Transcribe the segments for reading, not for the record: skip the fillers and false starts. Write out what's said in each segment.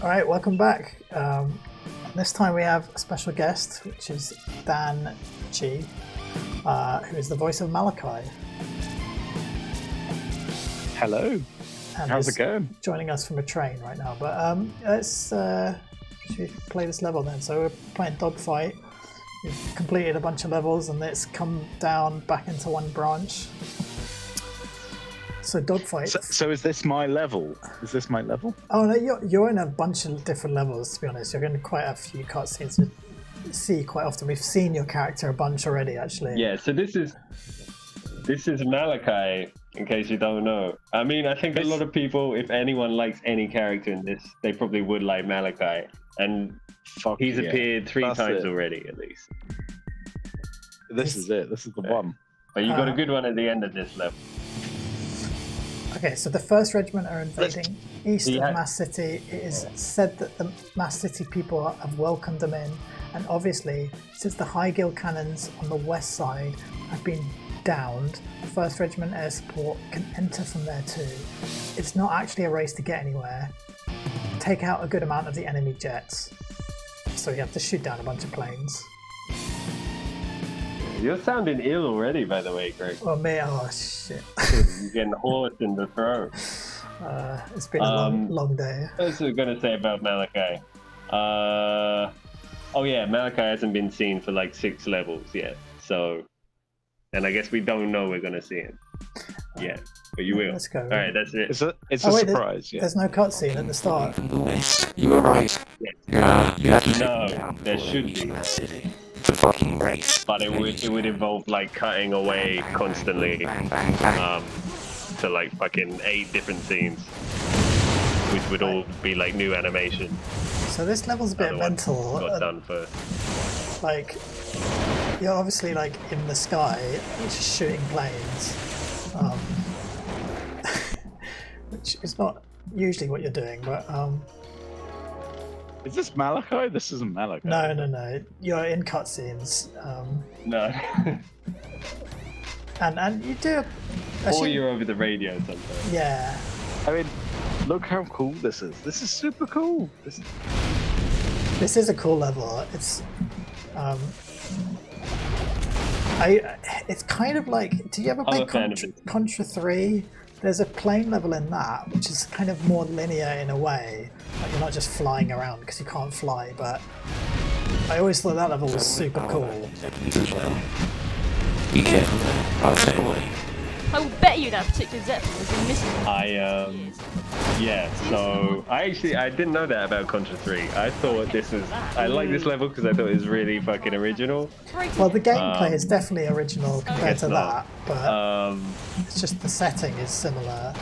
All right, welcome back. This time we have a special guest, which is Dan Chi, who is the voice of Melachai. Hello. And how's it going? Joining us from a train right now. But let's play this level then. So we're playing Dogfight. We've completed a bunch of levels and it's come down back into one branch. So Dogfight. So is this my level? Oh no, you're in a bunch of different levels. To be honest, you're in quite a few cutscenes to see quite often. We've seen your character a bunch already, actually. Yeah. So this is Melachai. In case you don't know, I mean, I think a lot of people, if anyone likes any character in this, they probably would like Melachai, and he's appeared three times already, at least. This is it. This is the one. But you got a good one at the end of this level. Okay, so the First Regiment are invading east of Mass City. It is said that the Mass City people have welcomed them in, and obviously, since the High Guild cannons on the west side have been downed, the First Regiment air support can enter from there too. It's not actually a race to get anywhere. Take out a good amount of the enemy jets. So you have to shoot down a bunch of planes. You're sounding ill already, by the way, Greg. Oh, me, oh shit. You're getting hoarse in the throat. It's been a long day. What else are we going to say about Melachai? Melachai hasn't been seen for like 6 levels yet. So, and I guess we don't know we're going to see him yet. But you will. Let's go. All right, that's it. It's a surprise. There's no cutscene at the start. You were right. Yeah. You have to No, there should be. The fucking race. But it would involve like cutting away constantly to like fucking 8 different scenes, which would all be like new animation. So this level's a bit mental. Got done first. Like, you're obviously like in the sky, just shooting planes, which is not usually what you're doing. But Is this Melachai? This isn't Melachai. No. You're in cutscenes. No. And you do. Or you're over the radio sometimes. Yeah. I mean, look how cool this is. This is super cool. This is a cool level. It's it's kind of like. Do you ever play Contra 3? There's a plane level in that, which is kind of more linear in a way. Like you're not just flying around because you can't fly, but I always thought that level was super cool. Be careful, I'll stay away. I will bet you that particular Zeppelin has been missing. So I didn't know that about Contra 3. I thought I like this level because I thought it was really fucking original. Well, the gameplay is definitely original compared to that, but it's just the setting is similar.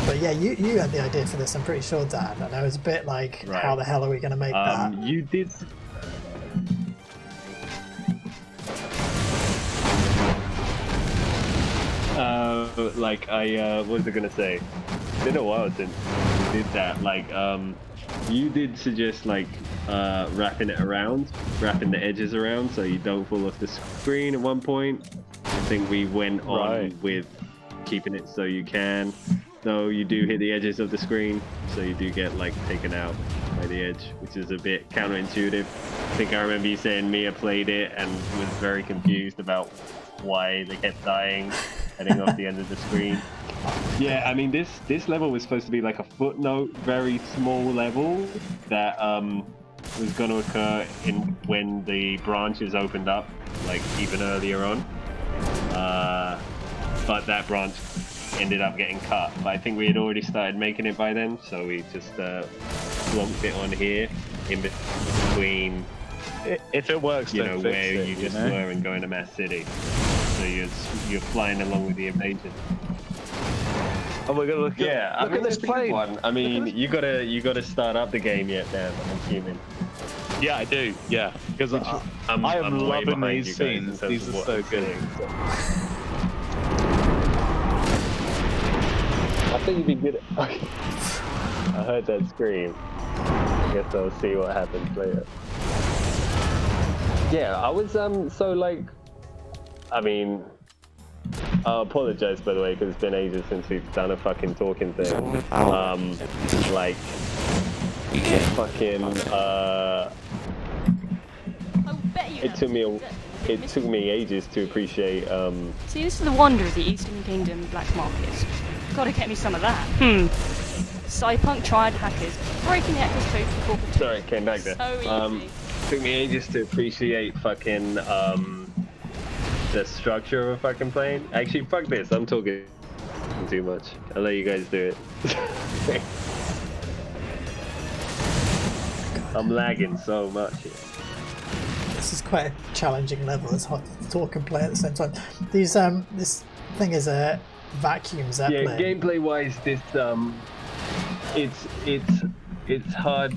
But yeah, you had the idea for this, I'm pretty sure, Dan, and I was a bit like, how the hell are we going to make that? You did... what was I gonna say? It's been a while since we did that. You did suggest wrapping the edges around so you don't fall off the screen at one point. I think we went on with keeping it so you can, though you do hit the edges of the screen, so you do get taken out by the edge, which is a bit counterintuitive. I think I remember you saying Mia played it and was very confused about why they kept dying, heading off the end of the screen. Yeah, I mean this level was supposed to be like a footnote, very small level that was going to occur when the branches opened up, even earlier on. But that branch ended up getting cut. But I think we had already started making it by then, so we just plonked it on here in between. If it works, where you just were and going to Mass City. So you're flying along with the invasion. Oh, we're gonna look at this plane. One. I mean, you gotta start up the game yet, Dan. I'm assuming. Yeah, I do. Yeah, because I'm loving these scenes. These are so good. I think you'd be good at... I heard that scream. I guess I'll see what happens later. Yeah, I was, I apologize, by the way, because it's been ages since we've done a fucking talking thing. Like, fucking, it took me ages to appreciate, See, this is the wonder of the Eastern Kingdom black markets. Gotta get me some of that. Cypunk tried hackers, breaking the hackers code for corporate. Sorry, came back there. So easy. Took me ages to appreciate fucking, the structure of a fucking plane. Actually, fuck this, I'm talking too much. I'll let you guys do it. I'm lagging so much here. This is quite a challenging level. It's hard to talk and play at the same time. These this thing is a vacuum zeppelin. Yeah, gameplay wise, this it's hard.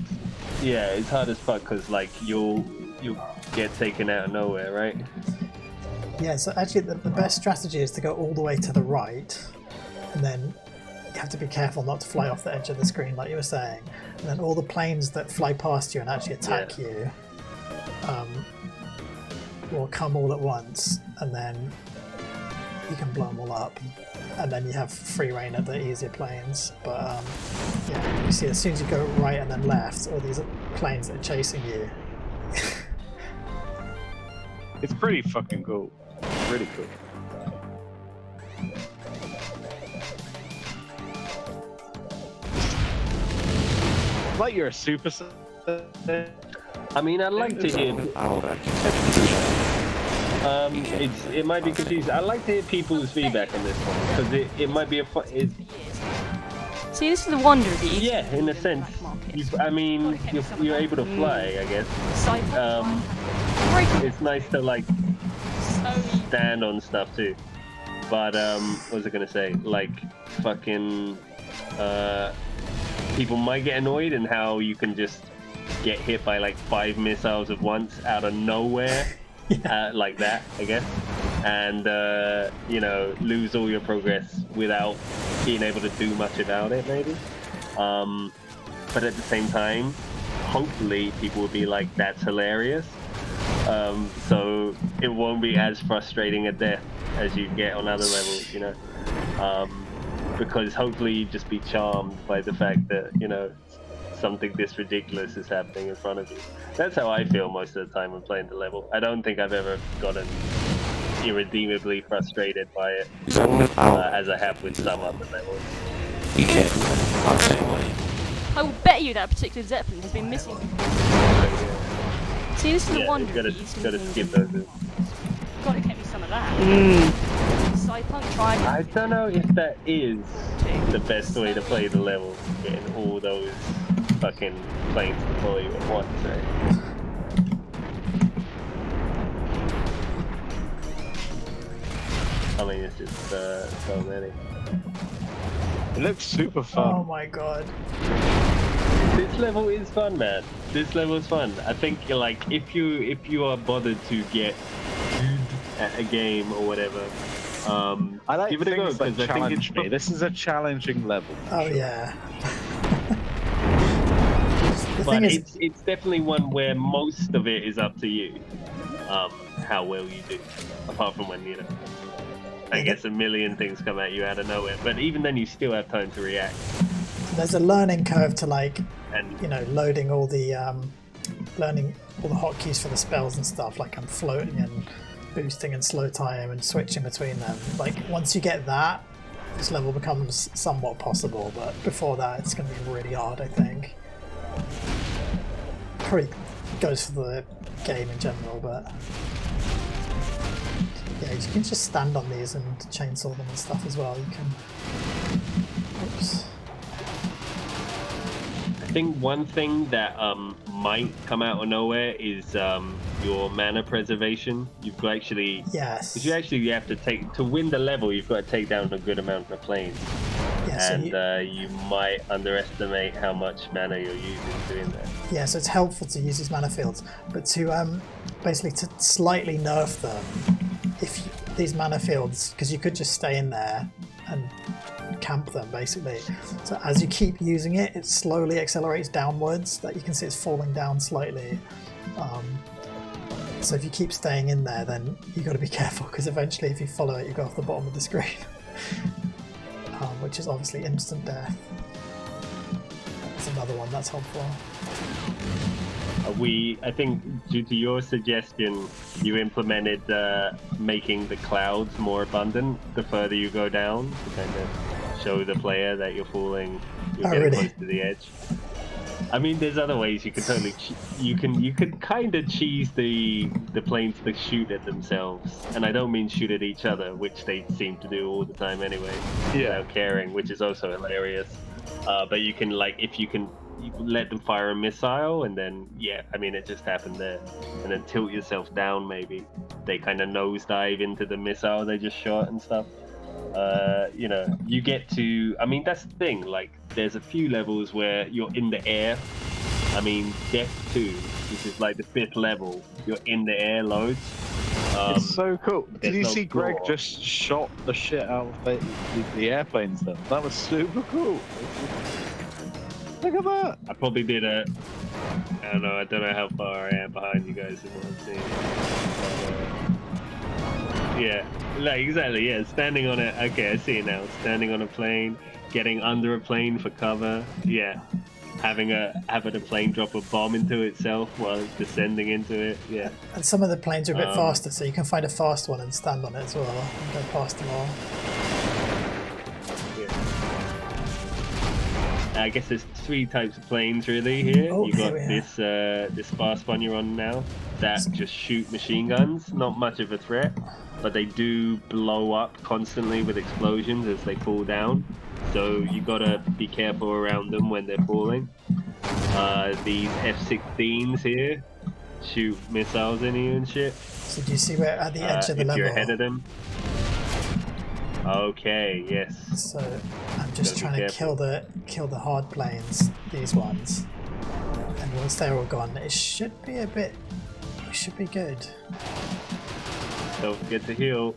Yeah, it's hard as fuck because like you'll get taken out of nowhere, right? Yeah. So actually, the best strategy is to go all the way to the right, and then you have to be careful not to fly off the edge of the screen, like you were saying. And then all the planes that fly past you and actually attack you will come all at once, and then you can blow them all up. And then you have free reign of the easier planes. But yeah, you see, as soon as you go right and then left, all these planes that are chasing you. It's pretty fucking cool. Really cool. Like you're a super. I mean, I'd like to hear. It might be confusing. I'd like to hear people's feedback on this one because it might be a. See, this is the wonder of the Eastern Yeah, in a sense. You're able to fly, I guess. It's nice to like stand on stuff too. But what was I gonna say? Like fucking people might get annoyed in how you can just get hit by like 5 missiles at once out of nowhere. Like that, I guess, and lose all your progress without being able to do much about it, maybe. But at the same time, hopefully people will be like, that's hilarious. So it won't be as frustrating a death as you get on other levels, you know. Because hopefully you just be charmed by the fact that, something this ridiculous is happening in front of you. That's how I feel most of the time when playing the level. I don't think I've ever gotten irredeemably frustrated by it as I have with some other levels. I will bet you that particular Zeppelin has been missing. See, this is the wonder. Gotta skip those. Gotta get me some of that. Cypunk tried. I don't know if that is the best way to play the level, getting all those fucking planes to follow you at once, right? I mean, it's just so many. It looks super fun. Oh my god. This level is fun, man. This level is fun. I think if you are bothered to get good at a game or whatever, I like give it a go because I think it's me. This is a challenging level. Oh yeah. But it's definitely one where most of it is up to you, how well you do. Apart from when I guess a million things come at you out of nowhere. But even then, you still have time to react. There's a learning curve to loading all the learning all the hotkeys for the spells and stuff. Like I'm floating and boosting and slow time and switching between them. Like once you get that, this level becomes somewhat possible. But before that, it's going to be really hard, I think. Probably goes for the game in general, but yeah, you can just stand on these and chainsaw them and stuff as well. You can. Oops. I think one thing that might come out of nowhere is your mana preservation. You've got actually, because you have to win the level. You've got to take down a good amount of planes. Yeah, and you might underestimate how much mana you're using doing that. Yeah, so it's helpful to use these mana fields, but to basically to slightly nerf them, these mana fields, because you could just stay in there and camp them basically. So as you keep using it, it slowly accelerates downwards. That you can see it's falling down slightly. So if you keep staying in there, then you got to be careful, because eventually if you follow it, you go off the bottom of the screen. Which is obviously instant death. That's another one that's helpful. I think due to your suggestion, you implemented making the clouds more abundant the further you go down, to kind of show the player that you're getting really? close to the edge. I mean, there's other ways you could totally you could kind of cheese the planes to shoot at themselves, and I don't mean shoot at each other, which they seem to do all the time anyway, without caring, which is also hilarious. But you can, like, if you can let them fire a missile, and then I mean, it just happened there, and then tilt yourself down. Maybe they kind of nosedive into the missile they just shot and stuff. You know, you get to, I mean, that's the thing, like, there's a few levels where you're in the air. I mean, Death 2, which is like the 5th level, you're in the air loads. It's so cool. Did you see Greg floor. just shot the shit out of the airplane stuff? That was super cool. Look at that. I probably did I don't know how far I am behind you guys in what I'm seeing. Yeah, like, exactly, yeah, standing on it. Okay, I see it now. Standing on a plane, getting under a plane for cover. Yeah, having a plane drop a bomb into itself while it's descending into it. Yeah. And some of the planes are a bit faster, so you can find a fast one and stand on it as well and go past them all. I guess there's 3 types of planes really here. Oh, You got this fast one you're on now that just shoot machine guns. Not much of a threat, but they do blow up constantly with explosions as they fall down. So you gotta be careful around them when they're falling. These F-16s here shoot missiles in you and shit. So do you see where at the edge of the if level? you're ahead of them. Okay, yes. So I'm just trying to kill the hard planes, these ones. And once they're all gone, it should be good. Don't forget to heal.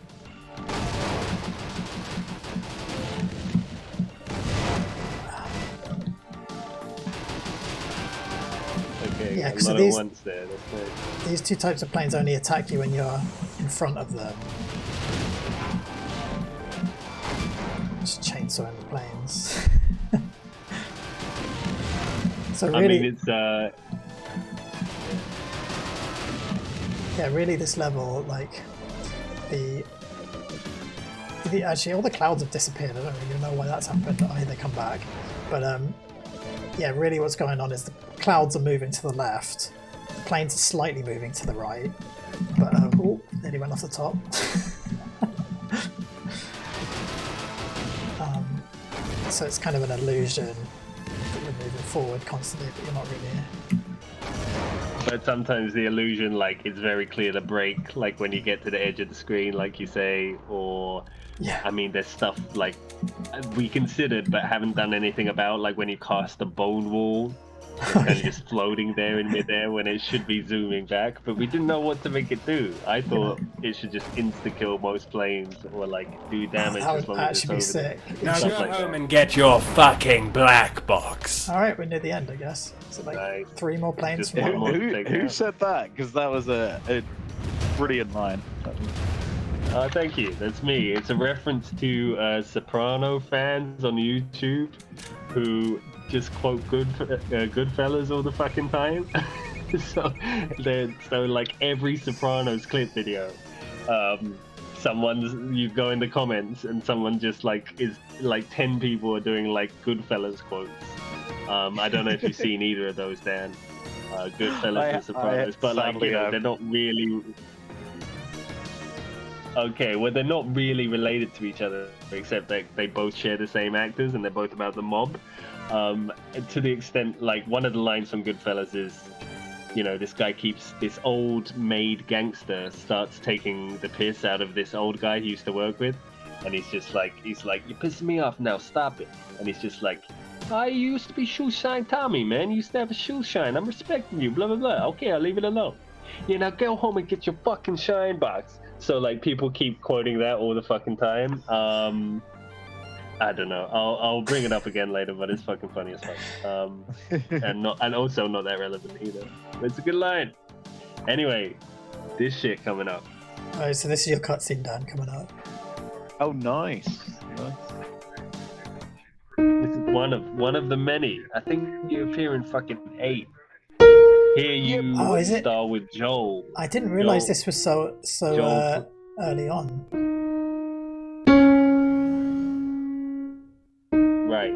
Okay, Yeah, a because lot of ones there. That's nice. These 2 types of planes only attack you when you're in front of them. Just chainsawing the planes. So really, I mean, it's yeah, really, this level, like the actually all the clouds have disappeared. I don't really know why that's happened. They come back, but yeah, really, what's going on is the clouds are moving to the left, the planes are slightly moving to the right, but oh, nearly went off the top. So it's kind of an illusion that you're moving forward constantly, but you're not really. But sometimes the illusion, like, it's very clear to break, like when you get to the edge of the screen, like you say, or I mean, there's stuff like we considered but haven't done anything about, like when you cast a bone wall, it's kind of just floating there in midair when it should be zooming back, but we didn't know what to make it do. I thought it should just insta-kill most planes or like do damage that as would long as it's actually be over sick. there. Now Stuff go like home that. and get your fucking black box. Alright, we're near the end, I guess. So like Nice. 3 more planes. Just from one now more. on. Who said that? Because that was a brilliant line. Thank you. That's me. It's a reference to Soprano fans on YouTube who just quote Goodfellas all the fucking time. so like every Sopranos clip video, you go in the comments and someone just like is like 10 people are doing like Goodfellas quotes. I don't know if you've seen either of those, Dan. Goodfellas and Sopranos, but like, you know, they're not really. Okay, well, they're not really related to each other, except that they both share the same actors and they're both about the mob. To the extent, like, one of the lines from Goodfellas is, you know, this old maid gangster starts taking the piss out of this old guy he used to work with. And he's like, you're pissing me off now, stop it. And he's just like, I used to be shoe shine Tommy, man. You used to have a shoe shine. I'm respecting you, blah, blah, blah. Okay, I'll leave it alone. Yeah, now go home and get your fucking shine box. So, like, people keep quoting that all the fucking time. I don't know. I'll bring it up again later, but it's fucking funny as fuck. And also not that relevant either. But it's a good line. Anyway, this shit coming up. Oh, so this is your cutscene, Dan, coming up. Oh, nice. This is one of the many. I think you appear in fucking 8. Here you Oh, is it? star with Joel. I didn't realize Joel- this was so Joel- early on. Right.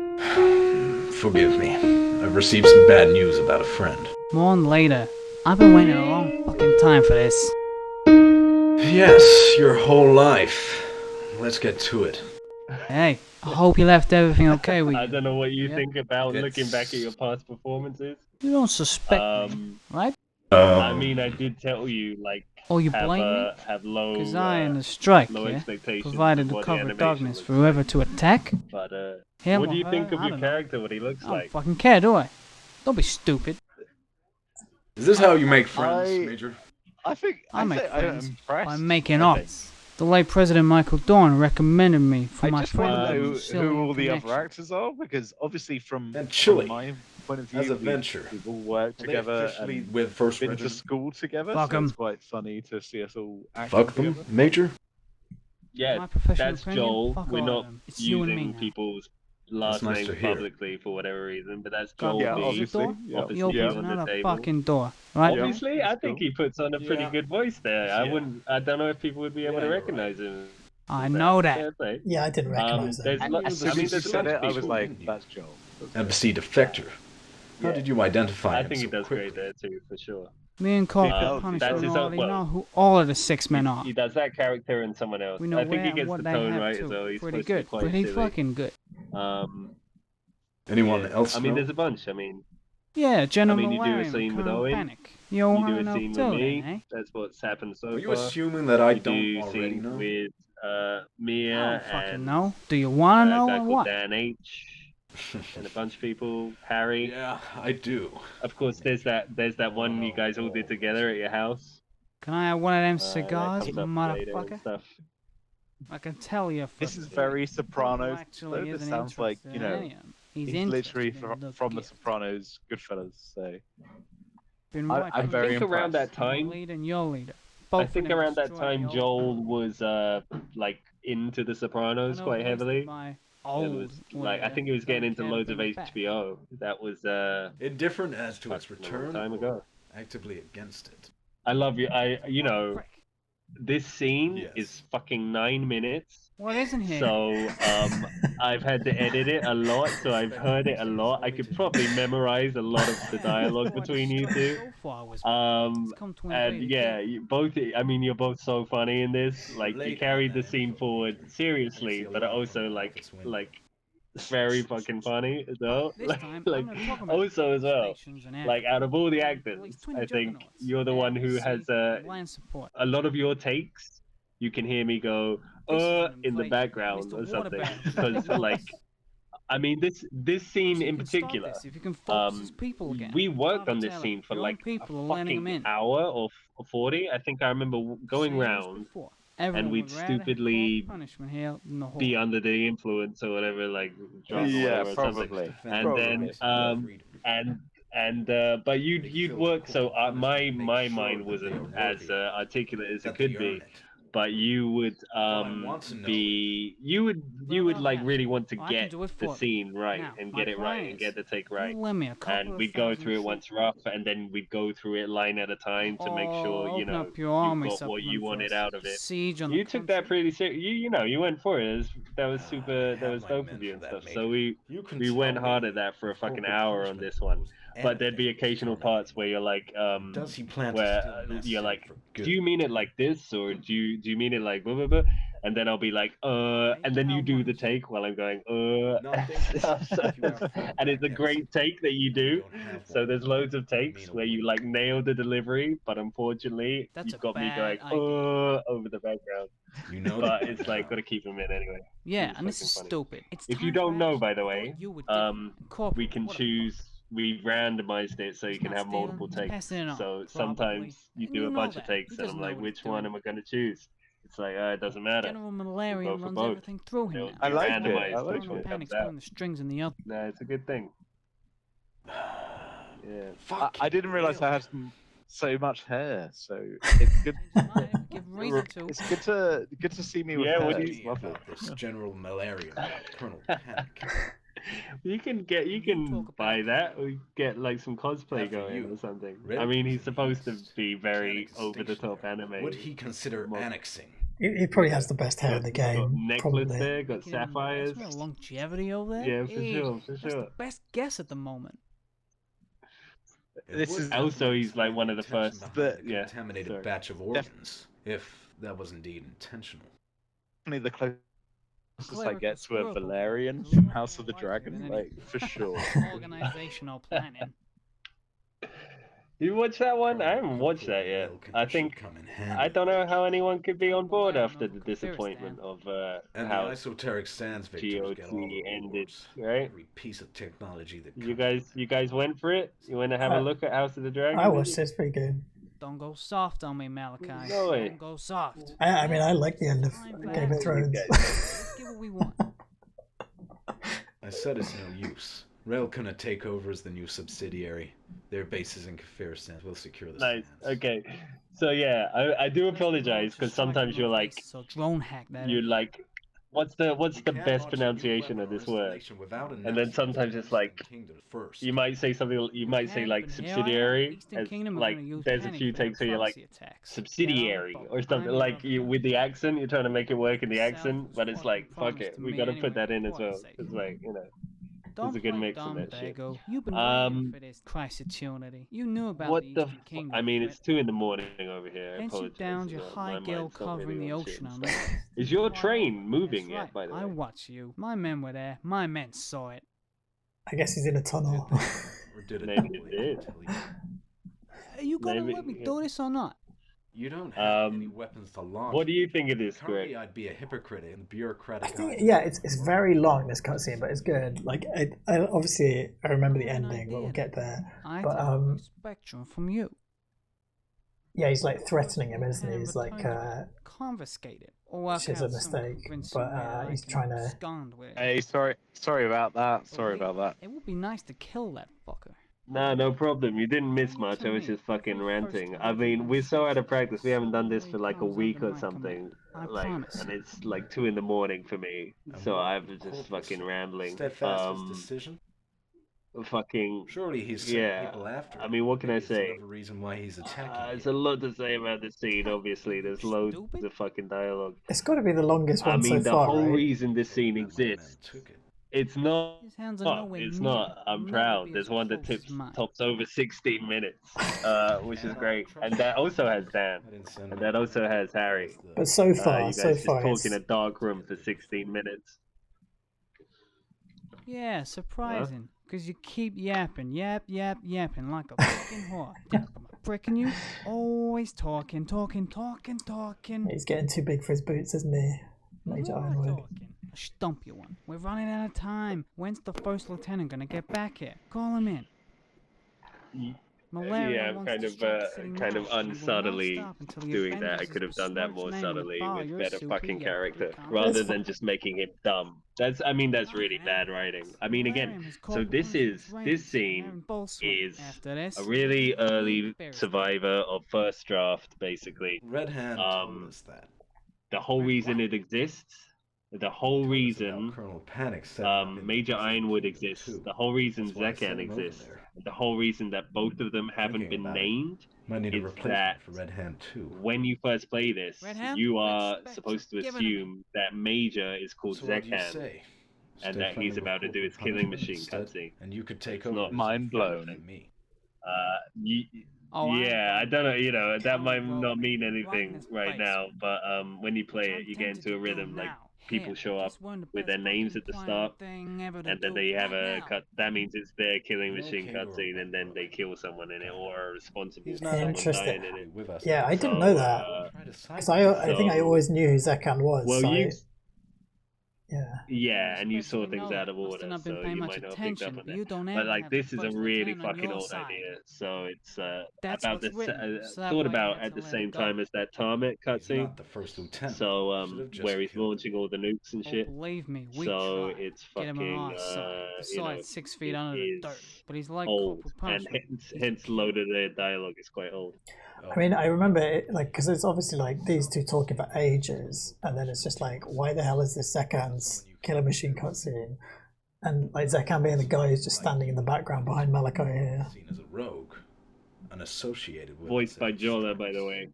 Forgive me. I've received some bad news about a friend. More on later. I've been waiting a long fucking time for this. Yes, your whole life. Let's get to it. Hey, I hope you left everything okay with you. I don't know what you Yeah. think about That's- looking back at your past performances. You don't suspect me, right? I mean, I did tell you, like, Oh, you blame me? have low, Because I am the strike, low yeah? expectations. Provided of the what cover of animation darkness looks for whoever to attack. like. But Him what or do you her, think of I your don't know. character? What he looks I don't like? fucking care, do I? Don't be stupid. Is this how you make friends, I- Major? I think I make I'm friends impressed. by making Okay. odds. The late President Michael Dorn recommended me for I my just want to friend know Sicilian who all the other connection. actors are, because obviously from Chile, my point of view, as a venture, we've all worked together officially and with First been to Regiment. school together. Fuck so 'em. it's quite funny to see us all acting Fuck them, together. Major? Yeah, My professional that's opinion, Joel. fuck We're all of not them. It's you and me using now. people's last nice names to hear. publicly for whatever reason, but that's God, Joel Yeah, B. obviously. He Obviously opens on the another table. fucking door, right? Yeah. Obviously, I That's think cool. he puts on a pretty Yeah. good voice there. I Yeah. wouldn't. I don't know if people would be able Yeah, to you're recognize him. I know that. Fair play. Yeah, I didn't recognize There's him. lo- As I soon mean, as you there's a said bunch it, of I was people. like, that's Joel. Embassy defector. How Yeah. did you identify I him think he so does quickly? great there too, for sure. Me and Cobb Uh, for punishment that's his own- already well, know who all of the 6 men are. He does that character and someone else. We know I think where he and gets what the they tone have right too. as well. He's Pretty supposed to be good. quite Pretty silly. fucking good. Anyone Yeah. else I mean, know? there's a bunch. I mean, Yeah, General you do a Malarian scene with Colonel Owen, Panic. You you do wanna a know scene with too, me. then, eh? That's what's happened so Are you far. assuming that I You don't do already scenes know? with I Mia don't fucking and know. Do you wanna a know guy or called what? Dan H. and a bunch of people. Harry. Yeah, I do. Of course, there's that one you guys all did together at your house. Can I have one of them That cigars, comes up later and motherfucker? stuff. I can tell you. This is very Sopranos. Actually, Though. This isn't sounds like, interested you in know, any of 'em. He's literally interested in from the gift. Sopranos, Goodfellas. So Been I- right I'm from very I think around that impressed. your time, leader and your leader. I Both of think them around that destroyed time the old Joel world. was like into The I Sopranos know quite it wasted heavily. my It old was like I leader. think he was getting Don't into care to loads of bring it back. HBO. That was Indifferent as to its fucking a long return, time or ago. actively against it. I love you. You know, Prick. this scene Yes. is fucking 9 minutes. What isn't here? So I've had to edit it a lot, so I've heard it a lot. I could probably memorize a lot of the dialogue between you two. So far was Um, come to and invade yeah, again. you both. I mean, you're both so funny in this. Like you carried the scene forward seriously, but also like very fucking funny as well. This time, Like I'm gonna talk about also as well. stations and Like out of all the airports. actors, Release 20 I think juggernauts. you're the one who Air, has sea, and land support. a lot of your takes. You can hear me go This is an in the invasion. background Mr. or something Waterbury. because like I mean this scene You in can stop particular. this if you can focus his people again. We worked Father on this Taylor, scene for your own like people a are letting 'em fucking in. hour or 40. I think I remember going Same as round before. Everyone we'd would rather have stupidly called punishment here than the whole. be under the influence or whatever, like drunk or yeah, whatever or something. probably. And then but you'd work so my mind wasn't as articulate as it could be. But you would you would like really want to Well, I get can do it the for scene right Now, and my get it right plan and get the is, take you right. lend me a couple And of we'd go thousand through it sheep. once rough, and then we'd go through it line at a time to make sure Oh, you open know up your you army got what you supplement wanted for us. out of it. Siege on You the took that country. pretty serious. You went for it. That was super. That have was my dope men of you for and that, stuff. Major. So we You can went tell hard me at that for a if fucking corporal hour on punishment this one. was But there'd be anything occasional determined. parts where you're like, Does he plan to where steal you're necessary like, for do good? you mean it like this or do you mean it like blah blah blah? And then I'll be like, and then you do the take while I'm going, and it's a great take that you do. So there's loads of takes where you like nail the delivery, but unfortunately That's you've a got me going, bad idea. over the background. You know But that it's now. like gotta keep them in anyway. Yeah, It's and this fucking is funny. stupid. It's If you time don't for know, action. by the What way, you would do. Corporal, we can what about? choose. We randomized it so you It's can not have stealing, multiple it's takes. passing it on, So probably. sometimes you And do you a know bunch of that. He takes, and doesn't I'm know like, what which he's one doing. am I gonna choose? It's like, it doesn't matter. General go Malarian for runs both. everything through him It'll now. I be like it. randomized I like which it. one Panic's comes out. pulling the strings in the other. No, it's a good thing. Yeah. Fuck. I didn't realize I had some so much hair, so it's good. Give reason to. It's good to see me with Yeah, hair. what do It's you- lovely. About this general malaria, Colonel Panic. You can talk buy about that or get like some cosplay After going you, or something. Red I mean, goes he's in the supposed to east. be very Panic is over the top stationed there. anime. Would he consider Mo- annexing? He probably has the best hair in the He's got game. necklace Probably. there, got Making an sapphires. investment of longevity over there? Yeah, for Hey, sure, for that's sure. the best guess at the moment. This is Also, he's like one of the first. The Yeah, contaminated sorry. batch of organs, if that was indeed intentional. Definitely the closest I Clerical get to a screw-up over there. Valerian There's a from lot House of the more likely Dragon, than like for sure. Organizational planning. You watch that one? I haven't Colonel watched that yet. Milk I should think come in I handy. don't know how anyone could be on board Well, after no, the compare us, disappointment Dan. of And the how esoteric sands victors get all the GOT ended, rewards. right? Every piece of technology that You comes guys went for it. You went to have a look at House of the Dragon. I did watched you? it. It's pretty good. Don't go soft on me, Malachi. No way. Don't go soft. I mean, I like the end of Time for Game of action. Thrones. Let's get what we want. I said it's no use. Rail gonna take over as the new subsidiary. Their bases in Kafir Sands will secure the Nice. sands. Okay. So yeah, I do apologize because sometimes you're like So drone hack that. what's the You best can't launch a new pronunciation of weapon or this word? installation without And then announcing sometimes the it's like Kingdom first. you might say something. You might say like subsidiary, as like there's a few takes where you're like subsidiary or something. Like you with the accent, you're trying to make it work in the accent, but it's like fuck it, we gotta put that in as well. It's like Don't there's a good play mix in dumb, that shit. Dago. You've been waiting for this Christ eternity. You knew about What the the? Eastern Kingdom. I mean, threat. it's 2 in the morning over here. I Hence you apologize. downed your My high gale mind's not really covering the on shit ocean and on the stuff. east. Is your Why train over? moving That's yet? right. By the way, I watched you. My men were there. My men saw it. I guess he's in a tunnel. Or did it Maybe that it way, did. until you- Are you gonna Maybe, let me yeah. do this or not? You don't have any weapons to launch. what do you think of this, Currently, Greg? I'd be a hypocrite in the I bureaucratic think, eyes. yeah, it's very long, this cutscene, but it's good. Like, I obviously I remember the ending, but we'll get there. I But took spectrum from you. yeah, he's like threatening him, isn't he? And He's like, confiscated. Or work which is a out some mistake, convincing but way that I he's can trying to. abscond with it. Hey, sorry about that. But Sorry wait, about that. It would be nice to kill that fucker. Nah, no problem. You didn't miss You much. I tell was me, just fucking every ranting. first I mean, time we're so out of station practice. We haven't done this slowly for like a comes week under or my something. command. I Like, promise. and it's like 2 in the morning for me. And So what I would was the just corpus fucking say? rambling. Steadfast his decision? Fucking Surely he's sent yeah. people after I him. mean, what can I Maybe it's say? another reason why he's attacking There's you. a lot to say about this scene. Obviously, there's loads Stupid? of fucking dialogue. It's got to be the longest I one mean, so the far, whole right? reason this scene That my men exists. took it. It's not. His hands are nowhere It's near. not. I'm Never proud. be There's as one that close as mine. tops over 16 minutes, which is And I great. trust And that you. also has Dan, I didn't send and my that also men. has Harry. That's the- But so far, You guys so just far, talk it's, in a dark room for 16 minutes. Yeah, surprising. Because you keep yapping like a fucking whore. Think I'm pricking you? Always talking. he's getting too big for his boots, isn't he? Major More Ironwood. talking. I'll stump you one. We're running out of time. When's the first lieutenant gonna get back here? Call him in. Malaria Yeah, I'm wants kind to of strike the city kind now. of He will not unsubtly stop until he doing that. I avenges could have his done that besmirched more men in the subtly bar with your better super fucking yacht character, become. rather That's than just making him dumb. That's really bad writing. I mean, again, so this scene is a really early survivor of first draft, basically. Red Hand told us that. The whole reason it exists, the whole Told us about reason Colonel Panic setting up in Major the Ironwood Kingdom, exists, too. the whole reason That's why I sent Zekan him over exists, there. the whole reason that both of them haven't Thinking been about it. named Might need a is replacement that for Red Hand too. when you first play this, Red Hand? you Red are Spectre. supposed to Give it to me. assume that Major is called So what do you Zekan, say? and Stay that friendly he's with about to do his corporal killing punishment machine instead, cutscene. and you could take It's over. not as a mind friend blown. for me. Oh, I Yeah, I ain't don't know, gonna that might County not road, mean man. Right in anything his right face. now, but when you play I'm it, you get tempted into a to do rhythm, like now. people Here, show up just one of the with their best names fucking at the planned start, thing ever to and then do they have right a now. cut. That means it's their killing An machine okay to a cutscene, and then white they boy. kill someone in it or are responsible He's for not someone Interesting. dying in it. with us. Yeah, I didn't So, know that. Try to Because side I think I so- always knew who Zekan was. Well, so you Yeah, and you saw Especially things Nolan. out of Must order, have not been so paying you much might not have picked attention, up on but it. you don't But ever like, have this the is a first really lieutenant on fucking your old side. idea. So it's That's about what's this written, so that thought way I about had at to the let it same go. time as that Tarmac He's cutscene. not the first lieutenant. So Should have just where he's killed him. launching all the nukes and Oh, shit. believe me, we So tried. it's Get him on fucking our side. you know, Besides, 6 feet it under the dirt. is But he's like old, Corporal and Punishment. hence, He's a hence killer. loaded their dialogue is quite old. I mean, I remember it, like, because it's obviously like these two talking for ages, and then it's just like, why the hell is this Zekan's killer machine cutscene? And like Zekan being the guy who's just standing in the background behind Melachai here. Seen as a rogue, and associated with. Voiced by Jola, by the way,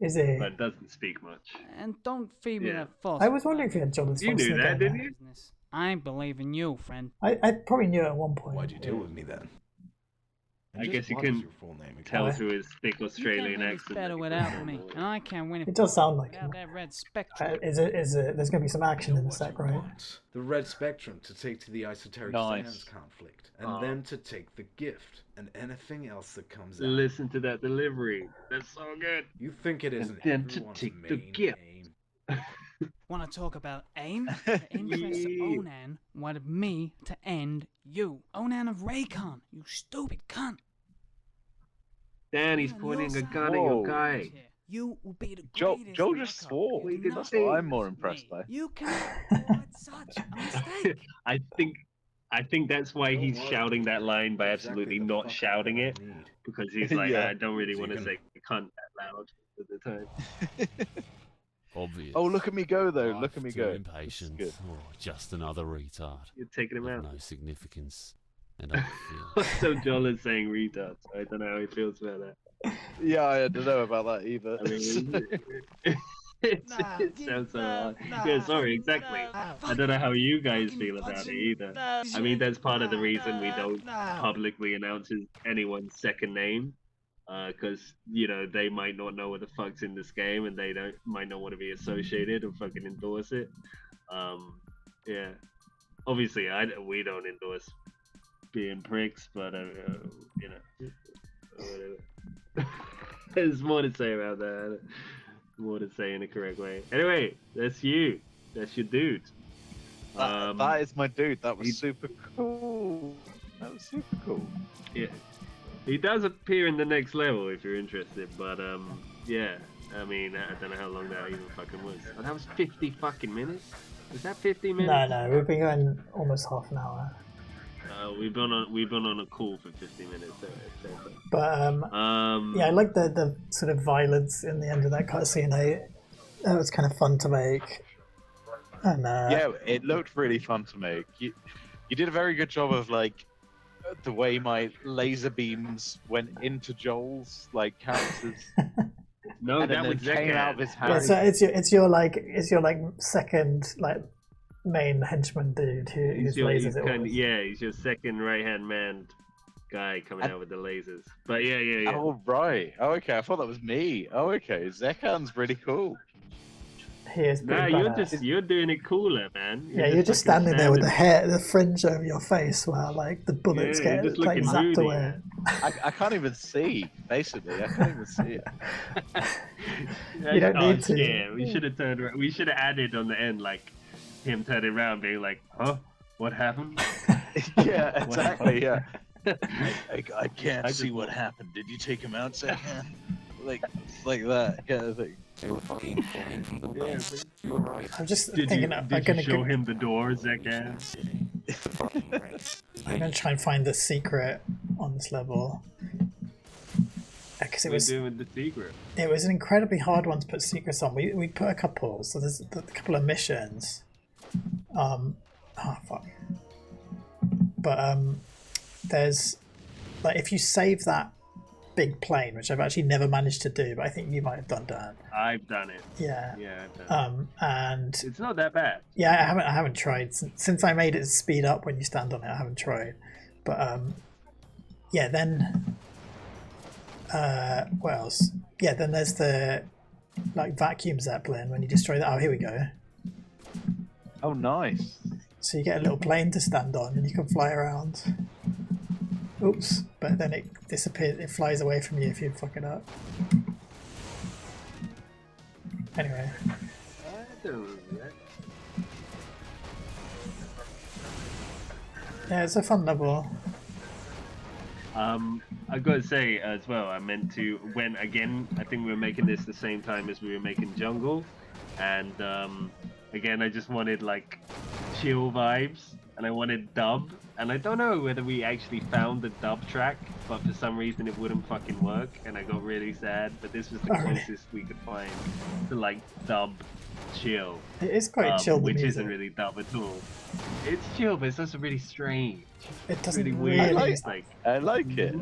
Is he? but doesn't speak much. And don't feed me Yeah. that false. I was wondering if you had Jordan's You voice knew in the that, game, didn't you? business. I believe in you, friend. I probably knew it at one point. Why'd you deal with me then? And I just guess you what is can your full name again? tell through his thick You Australian can't win this accent. better without me, and I can't win it. It does sound like without him. that red spectrum. Is it? There's going to be some action You in know the what sec, you right? want. The red spectrum to take to the esoteric Nice. sands conflict, and then to take the gift and anything else that comes out. Listen to that delivery. That's so good. You think it And isn't then to everyone's take the main gift. aim? Want to talk about aim? The interests of Onan wanted me to end you. Onan of Raycon, you stupid cunt. Dan, he's On pointing your a side. gun at your Whoa. guy. You will be the Joe greatest just backup. swore. You We do did not say- That's what I'm use more impressed me. by. You cannot afford such a mistake. I think that's why Don't he's worry. shouting that line by Exactly absolutely the not fuck shouting that it, I need. because he's like, Yeah. I don't really So want you to can- say cunt that loud at the time. Obvious. Oh, look at me go though! Life Look at me too go. impatient, good. or just another retard You're taking him of out. no significance, and I feel So Joel is saying retards. I don't know how he feels about that. Yeah, I don't know about that either. I mean, it sounds so hard. Yeah, sorry, exactly. I don't know how you guys feel about it either. I mean, that's part of the reason we don't publicly announce anyone's second name, because you know they might not know what the fuck's in this game, and they might not want to be associated or fucking endorse it. Yeah, obviously, we don't endorse being pricks, but you know, whatever. There's more to say about that. More to say in a correct way. Anyway, that's you. That's your dude. That is my dude. That was he- super cool. That was super cool. Yeah. He does appear in the next level if you're interested, but yeah. I mean, I don't know how long that even fucking was. Oh, that was 50 fucking minutes? Is that 50 minutes? No, we've been going almost half an hour. We've been on a call for 50 minutes. But yeah, I like the sort of violence in the end of that cutscene. That was kind of fun to make. And Yeah, it looked really fun to make. You did a very good job of like the way my laser beams went into Joel's like characters. No, And then that was they came out of his Zekan. yeah, hand. so it's your second like main henchman dude whose lasers it was. He's your second right-hand man guy coming out with the lasers. But yeah. Oh right. Oh okay. I thought that was me. Oh okay. Zekan's really cool. He is pretty Nah, badass. you're doing it cooler, man. You're just fucking standing there with the fringe over your face while like the bullets Yeah, you're get just like looking zapped moody, away. man. I can't even see. Basically, I can't even see it. You don't need to. Yeah, we should have turned around. We should have added on the end like him turning around, being like, "Huh? What happened?" Yeah, exactly. Yeah. I can't I just- see what happened. Did you take him out, Zekan? like that kind of thing. They were fucking flying from the base. You're right. I'm just Did thinking you, I'm did gonna you show him the door, Zekan? City. The fucking race. I'm gonna try and find the secret on this level. Because What are you doing with the secret? it was an incredibly hard one to put secrets on. We put a couple, so there's a couple of missions. Oh fuck. But there's like if you save that big plane, which I've actually never managed to do, but I think you might have done, Dan. I've done it. Yeah. Yeah, I've done And it. It's not that bad. yeah, I haven't tried since I made it speed up when you stand on it. I haven't tried, but yeah. Then what else? Yeah, then there's the like vacuum zeppelin when you destroy that. Oh, here we go. Oh, nice. So you get a little plane to stand on and you can fly around. Oops, but then it disappears, it flies away from you if you fuck it up. Anyway, I don't know that. Yeah, it's a fun level. I gotta say as well, I meant to when again I think we were making this the same time as we were making Jungle, and again I just wanted like chill vibes and I wanted dub, and I don't know whether we actually found the dub track, but for some reason it wouldn't fucking work and I got really sad, but this was the closest we could find to like dub chill. It is quite chill, which music. isn't really dub at all. It's chill, but it's also really strange. It doesn't really really. weird. I like it.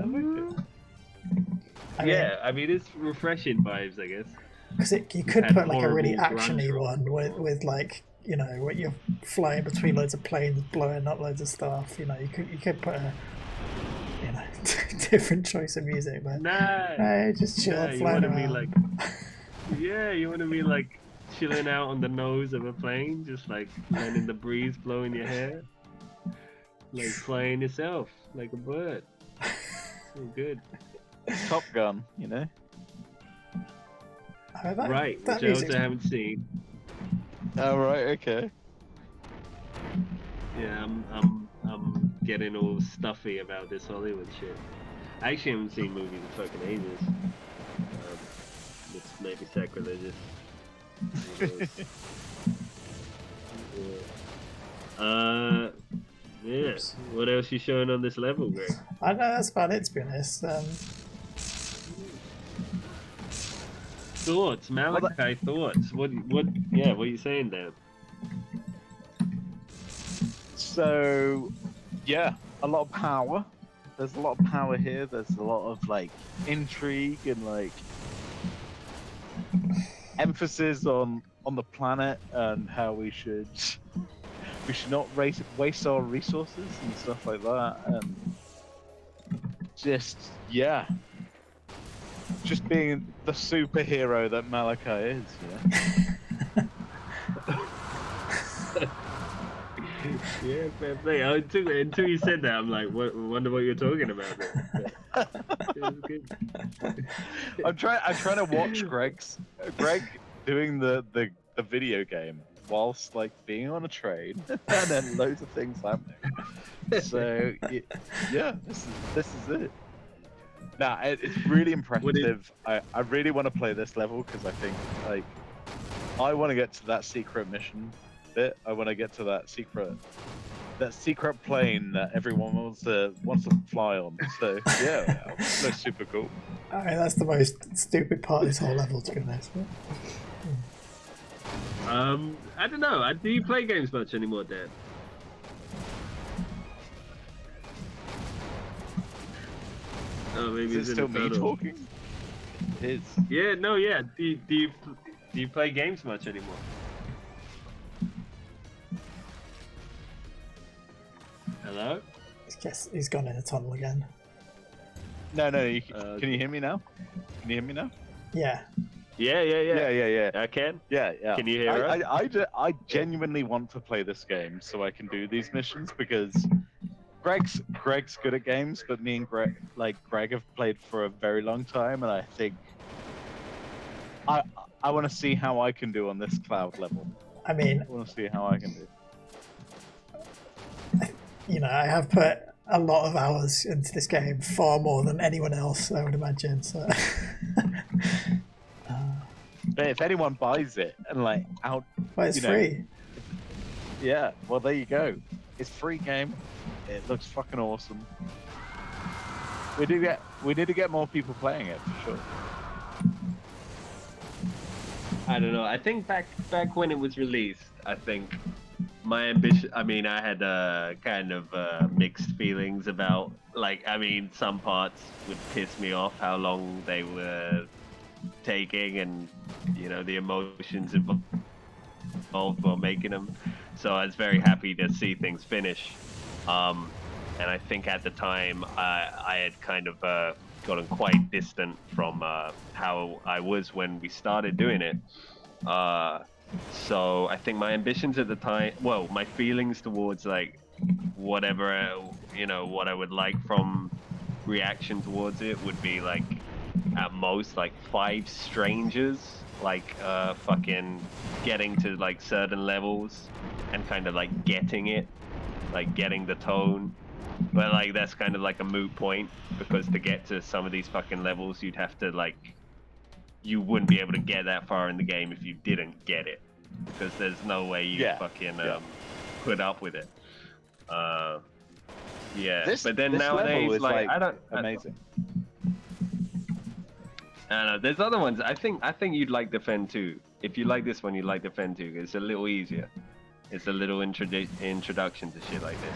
I mean, it's refreshing vibes, I guess. Because you could put like a really horrible actiony grunge one with like, you know, where you're flying between loads of planes, blowing up loads of stuff. You know, you could put a, you know, different choice of music, but no, just chill, flying around. You want to be like chilling out on the nose of a plane, just like letting the breeze blow in your hair, like flying yourself like a bird. So good. Top Gun, you know. Right, which I also haven't seen. Oh right, okay. Yeah, I'm getting all stuffy about this Hollywood shit. I actually haven't seen movies in fucking ages. It's maybe sacrilegious. Yeah. What else you showing on this level, Greg? I don't know, that's about it, to be honest. Thoughts, Melachai, thoughts. What are you saying there? So, yeah, a lot of power. There's a lot of power here. There's a lot of like intrigue and like emphasis on the planet and how we should not waste our resources and stuff like that. And just being the superhero that Melachai is. Yeah, fair play. Until you said that, I'm like, wonder what you're talking about. It was good. I'm trying to watch Greg doing the video game whilst like being on a train and then loads of things happening. So yeah, this is it. Nah, it's really impressive. I really want to play this level because I think like I want to get to that secret mission bit. I want to get to that secret plane that everyone wants to fly on. So yeah, that's super cool. I mean, that's the most stupid part of this whole level, to be honest. I don't know. Do you play games much anymore, Dan? Oh, maybe is it still me talking? It is. Yeah, no, yeah. Do you play games much anymore? Hello? He's gone in a tunnel again. No. Can you hear me now? Can you hear me now? Yeah. Yeah. I can. Yeah. Can you hear us? I genuinely want to play this game so I can do these missions because Greg's good at games, but me and Greg have played for a very long time, and I think I want to see how I can do on this cloud level. I mean, I want to see how I can do. You know, I have put a lot of hours into this game, far more than anyone else, I would imagine. So, but if anyone buys it and like well, it's free. Yeah, well there you go. It's free game. It looks fucking awesome. We need to get more people playing it for sure. I don't know. I think back when it was released, I think my ambition. I mean, I had kind of mixed feelings about. Like, I mean, some parts would piss me off how long they were taking, and you know the emotions involved while making them. So I was very happy to see things finish. And I think at the time I had kind of gotten quite distant from how I was when we started doing it. So I think my ambitions at the time, well, my feelings towards like whatever, what I would like from reaction towards it would be like at most like 5 strangers, like fucking getting to like certain levels and kind of like getting it, like getting the tone But like that's kind of like a moot point because to get to some of these fucking levels, you'd have to like, you wouldn't be able to get that far in the game if you didn't get it, because there's no way you fucking put up with it. But then this nowadays, level is like I don't amazing. I don't know. There's other ones. I think you'd like Defend 2. If you like this one, you'd like Defend 2. It's a little easier. It's a little introduction to shit like this,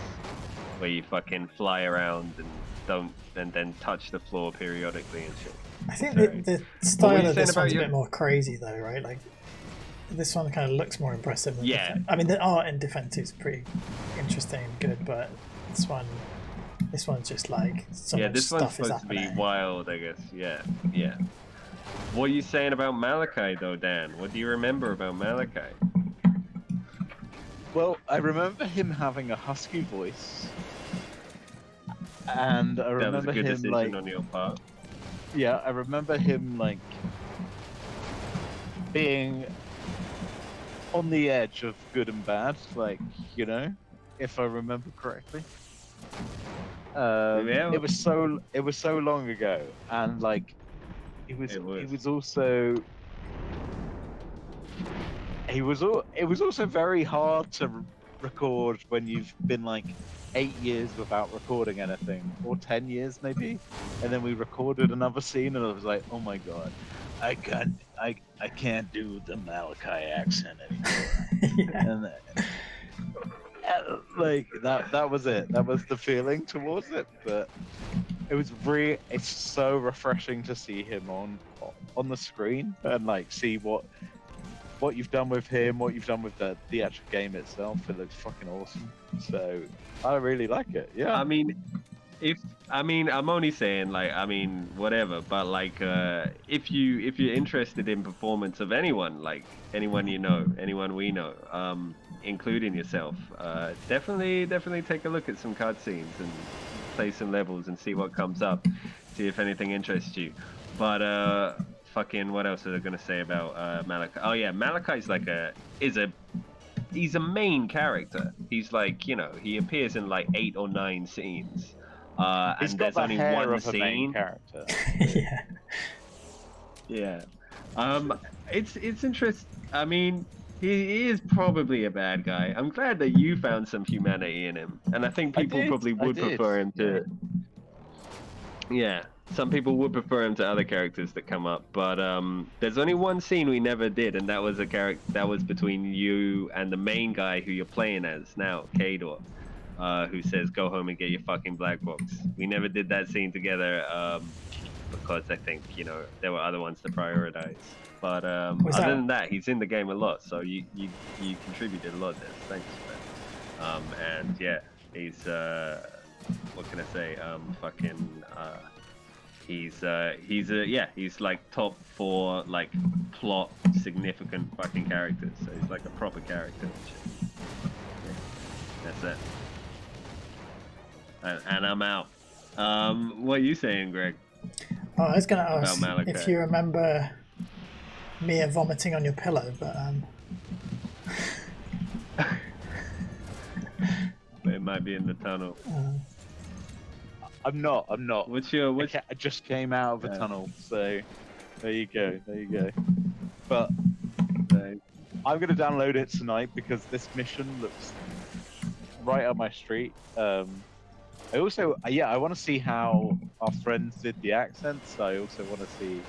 where you fucking fly around and then touch the floor periodically and shit. I think the style of this one's a bit more crazy though, right? Like this one kind of looks more impressive than I mean, the art in Defend 2 is pretty interesting and good, but this one's just like so much this stuff one's is supposed to be happening. wild, I guess. Yeah. What are you saying about Melachai though, Dan? What do you remember about Melachai? Well, I remember him having a husky voice, and I remember that was a good him decision like on your part. Yeah, I remember him like being on the edge of good and bad, like, you know, if I remember correctly. It was so long ago, and like it was also very hard to record when you've been like 8 years without recording anything, or 10 years maybe, and then we recorded another scene, and I was like, oh my god, I can't do the Melachai accent anymore. And like that was it. That was the feeling towards it. But it's so refreshing to see him on the screen and like see what you've done with him, what you've done with the actual game itself. It looks fucking awesome. So I really like it. Yeah. I mean, I'm only saying like, I mean, whatever. But like, if you're interested in performance of anyone, like anyone you know, anyone we know, including yourself, definitely take a look at some cutscenes and play some levels and see what comes up. See if anything interests you. But fucking, what else are they gonna say about Melachai? Oh yeah, Melachai's like he's a main character. He's like, you know, he appears in like 8 or 9 scenes. He's and got there's the only hair one of a scene. main character. Yeah. It's interesting. I mean, he is probably a bad guy. I'm glad that you found some humanity in him, and I think people probably would prefer him to. Yeah, some people would prefer him to other characters that come up, but there's only one scene we never did, and that was a character that was between you and the main guy who you're playing as now, Kador, who says, "Go home and get your fucking black box." We never did that scene together because I think, you know, there were other ones to prioritize. But other than that, he's in the game a lot, so you contributed a lot there. Thanks for that. And yeah, he's what can I say? He's like top 4 like plot significant fucking characters. So he's like a proper character. That's it. And I'm out. What are you saying, Greg? Oh, I was going to ask Melachai. if you remember Mia vomiting on your pillow, but It might be in the tunnel. I'm not. I just came out of a tunnel, so there you go. But I'm gonna download it tonight because this mission looks right up my street. I also, I want to see how our friends did the accents. I also want to see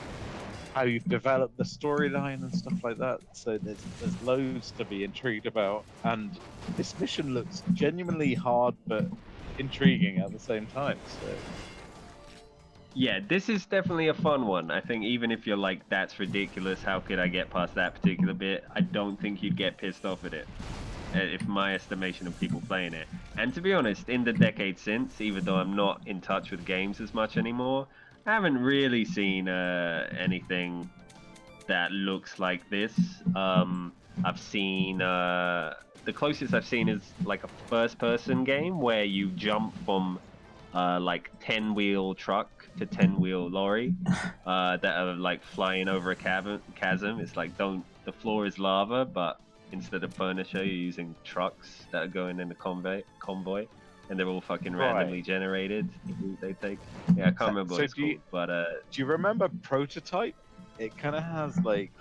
how you've developed the storyline and stuff like that. So there's loads to be intrigued about, and this mission looks genuinely hard but intriguing at the same time. So yeah, this is definitely a fun one. I think even if you're like, that's ridiculous, how could I get past that particular bit, I don't think you'd get pissed off at it, if my estimation of people playing it. And to be honest, in the decade since, even though I'm not in touch with games as much anymore, I haven't really seen anything that looks like this. I've seen the closest I've seen is like a first-person game where you jump from like 10-wheel truck to 10-wheel lorry that are like flying over a chasm. It's like the floor is lava, but instead of furniture, you're using trucks that are going in a convoy. and they're all fucking Right. randomly generated. They take. Yeah, I can't remember what it's called, but Do you remember Prototype? It kind of has like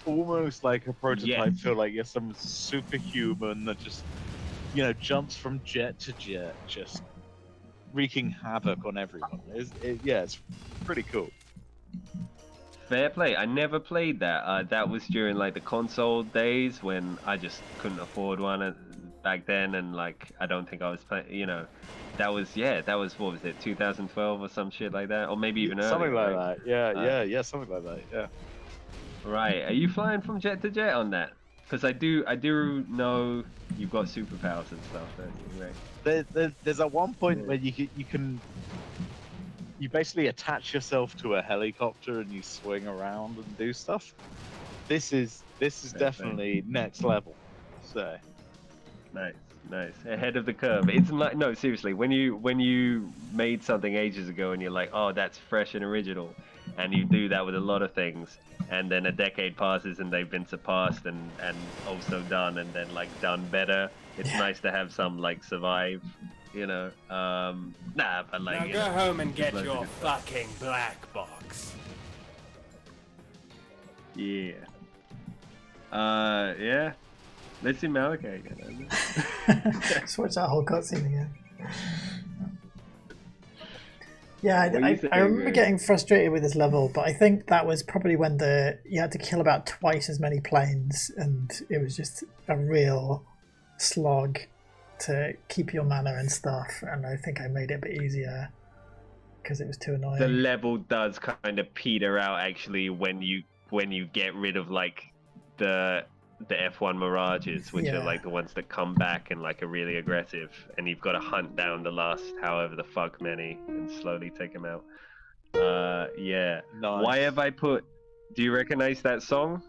almost like a prototype Yes. feel, like you're some superhuman that just, you know, jumps from jet to jet, just wreaking havoc on everyone. It's pretty cool. Fair play. I never played that. That was during like the console days when I just couldn't afford one back then, and like I don't think I was playing. You know, that was what was it, 2012 or some shit like that, or maybe even earlier. Something like right? that. Yeah, something like that. Yeah. Right. Are you flying from jet to jet on that? Because I do know you've got superpowers and stuff. Don't you? Right? There's at one point where you basically attach yourself to a helicopter and you swing around and do stuff. This is definitely next level. So Nice. Ahead of the curve. It's like, no, seriously, when you made something ages ago and you're like, oh, that's fresh and original, and you do that with a lot of things, and then a decade passes and they've been surpassed and also done and then like done better. It's nice to have some like survive, you know. But like, Now go home and get your fucking black box. Yeah. Yeah. Let's see Melachai again. Just watch that whole cutscene again. Yeah, I remember getting frustrated with this level, but I think that was probably when you had to kill about twice as many planes, and it was just a real slog to keep your mana and stuff. And I think I made it a bit easier because it was too annoying. The level does kind of peter out actually when you get rid of like the F1 Mirages, which are like the ones that come back and like are really aggressive, and you've got to hunt down the last however the fuck many and slowly take them out. Yeah. Nice. Why have I put? Do you recognize that song?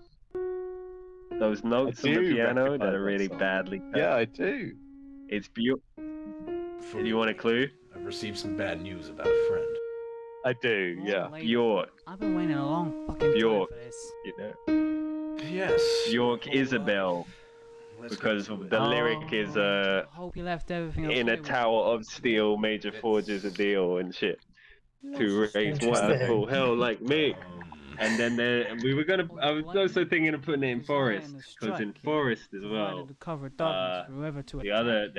Those notes on the piano that are really badly cut. Yeah, I do. It's beautiful. Do you want a clue? I've received some bad news about a friend. I do. Yeah. Bjork. I've been waiting a long fucking Bjork. time for this. You know. Yes. Bjork Isabel. Because the lyric is Hope you left everything in a okay with tower of steel, Major forges a deal and shit to raise wonderful hell like me. And then I was also thinking of putting it in Forest, because in Forest as well, the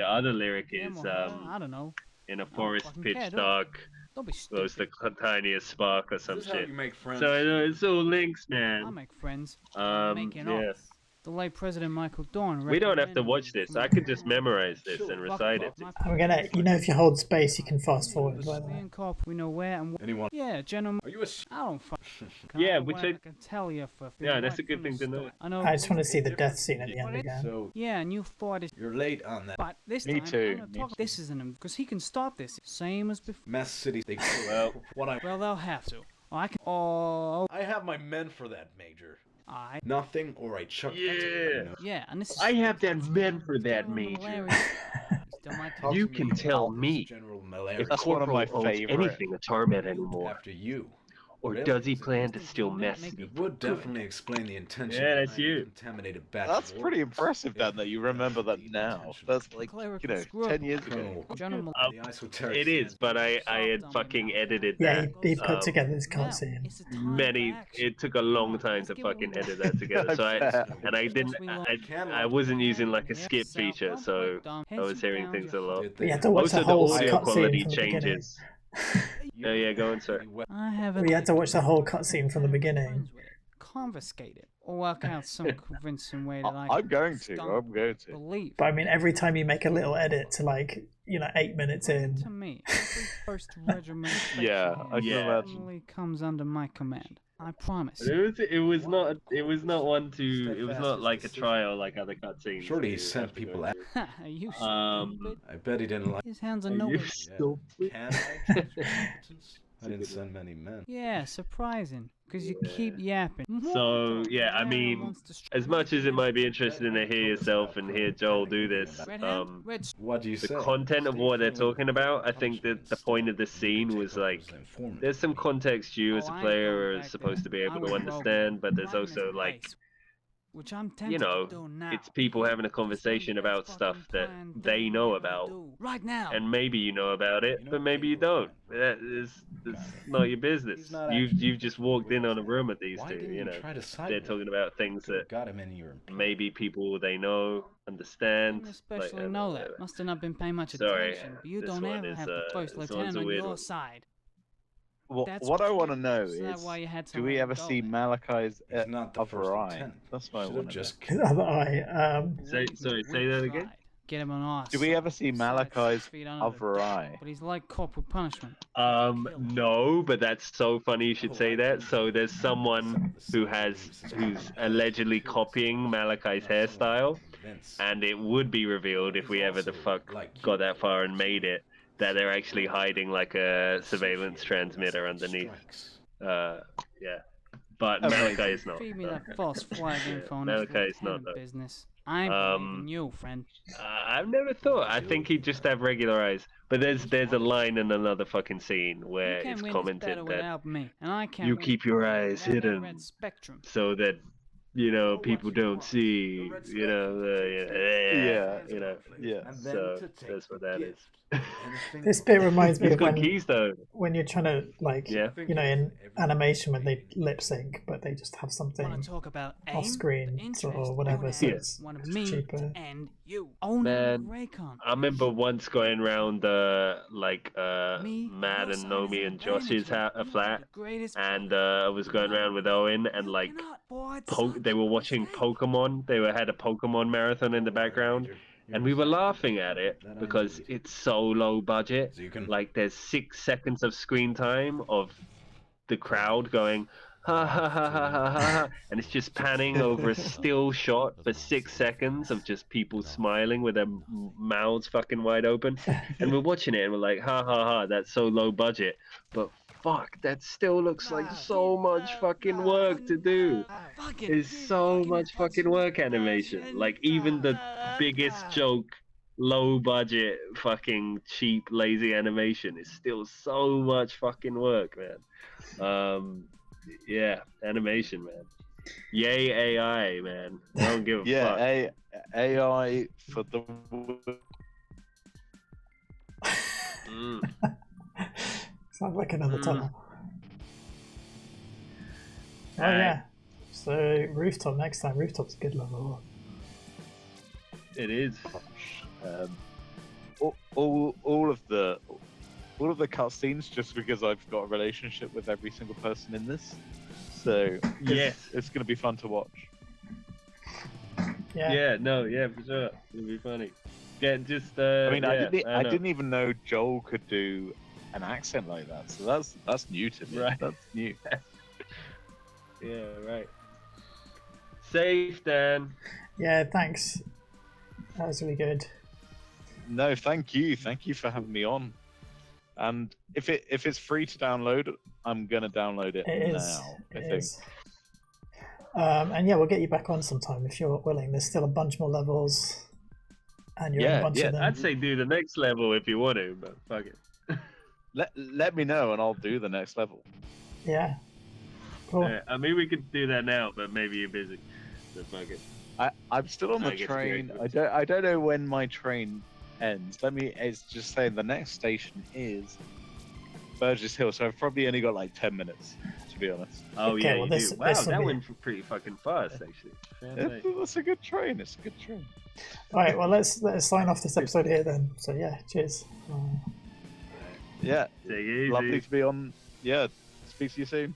other lyric is I don't know. in a forest fucking pitch care, don't- dark, Don't be glows stupid. the tiniest spark or some This is how shit. you make friends. So it's all links, I man. make friends. Making Yeah. off. The late President Michael Dorn. We don't have to recommended watch me this. for I my- could just memorize this and Fuck recite it. off, my I'm gonna, if you hold space, you can fast forward. By the Me way. and Cop, we know where and Anyone? yeah, gentlemen. Are you a? I don't fuck. Yeah, which I can tell you for. Yeah, that's a good thing to know. I know. I just want to see the death scene at the end again. So Yeah, and you fought it. you're late on that. But this Me time, too, I'm gonna me talk. too. This isn't because he can stop this. Same as before. Mass City. They Well, what I. Well, they'll have to. Oh, I can. Oh, I have my men for that, Major. I. Nothing, or I chuck. Yeah. Yeah, and this is. I have that men for that, Still Major. malaria. Still my Talk You to can me tell about me General Malaria. if That's one of my Corporal owns favorite. anything a Torment anymore, After you. or Whatever does he is it? plan to still mess It me? would definitely explain the intention. Yeah, that's behind you. the contaminated batch. That's of pretty ordnance. impressive, Dan, that you remember that now. That's like, Clerical 10 years ago. Colonel, Gentlemen. the esoteric It is, stance- but I had fucking edited Yeah, that. he put um, together this Now, cutscene. it's a time Many. for action. It took a long time Let's to give it fucking a edit that together. So I didn't. I wasn't using like a skip feature, so I was hearing things a lot. Did But you they- had to watch Also, the the whole audio cutscene quality from the beginning. changes. Yeah, go on, sir. I haven't. We had to watch the whole cutscene from the beginning. Confiscate it, or work out some convincing way that I I'm can going to. stump I'm going to. believe. But I mean, every time you make a little edit to 8 minutes To in, me, every first regiment Yeah, I can imagine. suddenly comes under my command. I promise. It was not one to. It was not like a trial like other cutscenes. Surely he You sent have to go people out. through. Are you Um, stupid? I bet he didn't like. His hands are Are nowhere. you stupid? Can I? I didn't send many men. Yeah, surprising. Because you keep yapping. So yeah, I mean, as much as it might be interesting to hear yourself and hear Joel do this, What do you the say? content of what they're talking about, I think that the point of the scene was like, there's some context you as a player are supposed to be able to understand, but there's also like Which I'm tempted you know, to do now. it's people having a conversation about stuff that they know about. Right now. And maybe you know about it, but maybe you don't. That is not your business. You've just walked in on a room with these two. You know, they're talking about things that maybe people they know understand. Didn't especially know that. Must have not been paying much Sorry, attention. But you this don't one ever is, have the first this one's lieutenant a on weird your one. side. What I want to know Is that is, why you had to do we let ever go see then? Malachai's He's not the first other eye? lieutenant. That's what I Should want have to just know. Other eye. Say that again. Get him on our Do we ever see Malachai's other door, eye? But he's like corporal punishment. No, but that's so funny you should say that. So there's someone who's allegedly copying Malachai's hairstyle, and it would be revealed if we ever the fuck got that far and made it that they're actually hiding like a surveillance transmitter underneath. Yeah, but Malachai is not. Feed me that false flag info on this Malachai is not lieutenant though. business. I believe in you, friend. I've never thought. I think he'd just have regular eyes. But there's a line in another fucking scene You where can't it's win this commented battle that without me, and I can't you win keep this your battle eyes without that hidden red spectrum. so that people don't see. You know. Yeah. So that's what that is. This bit reminds me He's of got keys though. when you're trying to Yeah. in animation when they lip sync, but they just have something Want to talk about off screen or whatever, so it's wanted me cheaper. to end you. Own Man, Raycon. I remember once going around Matt and Nomi and Josh's flat, and I was going around with Owen, and like they were watching Pokemon. They had a Pokemon marathon in the background, and we were laughing at it because it's so low budget. Like there's 6 seconds of screen time of the crowd going ha ha ha ha ha ha, and it's just panning over a still shot for 6 seconds of just people smiling with their mouths fucking wide open, and we're watching it and we're like ha ha ha, that's so low budget, but fuck, that still looks like so much fucking work to do. It's so much fucking work, animation. Like even the biggest joke, low budget, fucking cheap, lazy animation is still so much fucking work, man. Yeah, animation, man. Yay AI, man. I don't give a fuck. Yeah, AI for the. Sounds like another tunnel. Oh yeah. So rooftop next time. Rooftop's a good level. It is. All of the cutscenes, just because I've got a relationship with every single person in this, so it's gonna be fun to watch. Yeah. For sure. It'll be funny. I didn't even know Joel could do an accent like that, so that's new to me. Right. That's new. Yeah, right. Safe, Dan. Yeah, thanks. That was really good. No, thank you for having me on. And if it's free to download, I'm gonna download it now. I think. And yeah, we'll get you back on sometime if you're willing. There's still a bunch more levels, and you're in a bunch of them. I'd say do the next level if you want to, but fuck it. Let me know and I'll do the next level. Yeah. Cool. I mean, we could do that now, but maybe you're busy. So fuck it. I'm still on the train. I don't know when my train ends. It's just saying the next station is Burgess Hill, so I've probably only got like 10 minutes, to be honest. Oh okay, yeah, you do. Wow, that went pretty fucking fast, actually. It's a good train. It's a good train. All right, well let's sign off this episode here then. So yeah, cheers. Yeah, take it easy. Lovely to be on. Yeah, speak to you soon.